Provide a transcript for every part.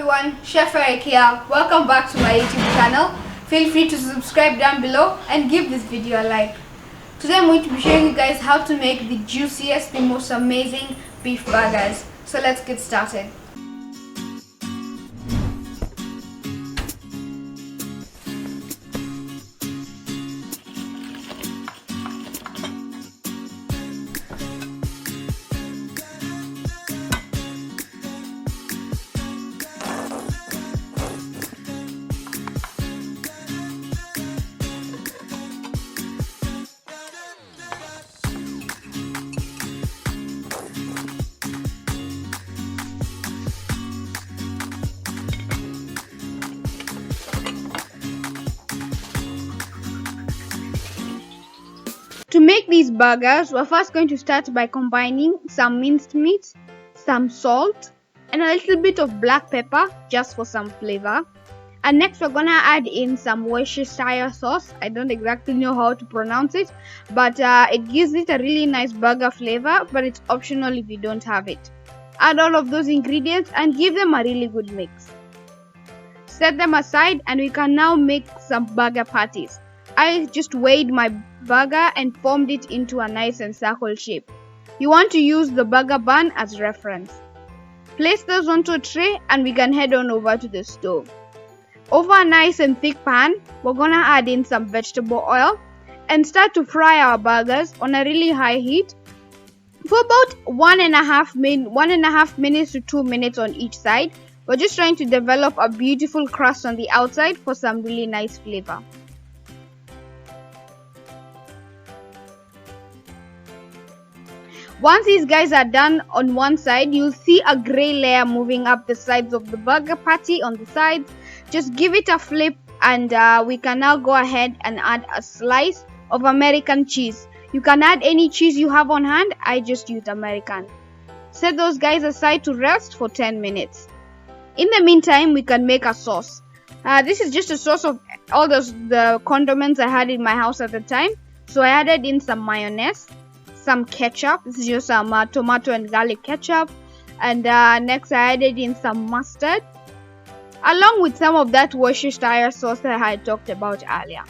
everyone, Chef Eric here. Welcome back to my YouTube channel. Feel free to subscribe down below and give this video a like. Today I'm going to be showing you guys how to make the juiciest, the most amazing beef burgers. So let's get started. To make these burgers, we're first going to start by combining some minced meat, some salt, and a little bit of black pepper just for some flavor. And next we're gonna add in some Worchestire sauce. I don't exactly know how to pronounce it, but it gives it a really nice burger flavor, but it's optional if you don't have it. Add all of those ingredients and give them a really good mix. Set them aside and we can now make some burger patties. I just weighed my burger and formed it into a nice and circle shape. You want to use the burger bun as reference. Place those onto a tray and we can head on over to the stove. Over a nice and thick pan, we're gonna add in some vegetable oil and start to fry our burgers on a really high heat for about 1.5 minutes to 2 minutes on each side. We're just trying to develop a beautiful crust on the outside for some really nice flavor. Once these guys are done on one side, you'll see a gray layer moving up the sides of the burger patty on the sides. Just give it a flip and we can now go ahead and add a slice of American cheese. You can add any cheese you have on hand. I just used American. Set those guys aside to rest for 10 minutes. In the meantime, we can make a sauce. This is just a sauce of all the condiments I had in my house at the time. So I added in some mayonnaise, some ketchup. This is just some tomato and garlic ketchup, and next I added in some mustard along with some of that Worcestershire sauce that I had talked about earlier.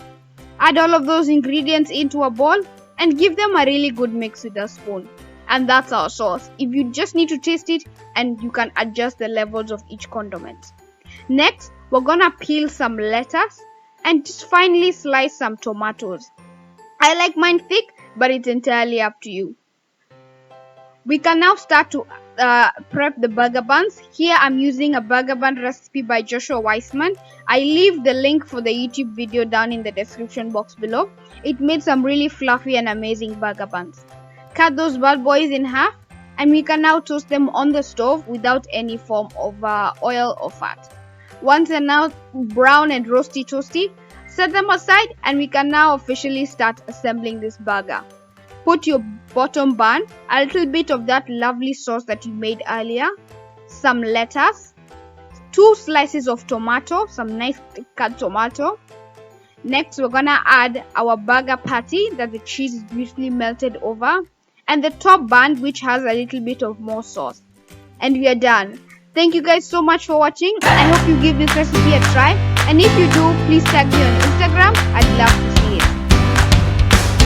Add all of those ingredients into a bowl and give them a really good mix with a spoon, and that's our sauce. If you just need to taste it, and you can adjust the levels of each condiment. Next we're gonna peel some lettuce and just finely slice some tomatoes. I like mine thick, but it's entirely up to you. We can now start to prep the burger buns. Here I'm using a burger bun recipe by Joshua Weissman. I leave the link for the YouTube video down in the description box below. It made some really fluffy and amazing burger buns. Cut those bad boys in half and we can now toast them on the stove without any form of oil or fat. Once they're now brown and roasty toasty, set them aside and we can now officially start assembling this burger. Put your bottom bun, a little bit of that lovely sauce that you made earlier, some lettuce, 2 slices of tomato, some nice cut tomato. Next we're gonna add our burger patty that the cheese is beautifully melted over, and the top bun which has a little bit of more sauce. And we are done. Thank you guys so much for watching. I hope you give this recipe a try. And if you do, please tag me on Instagram. I'd love to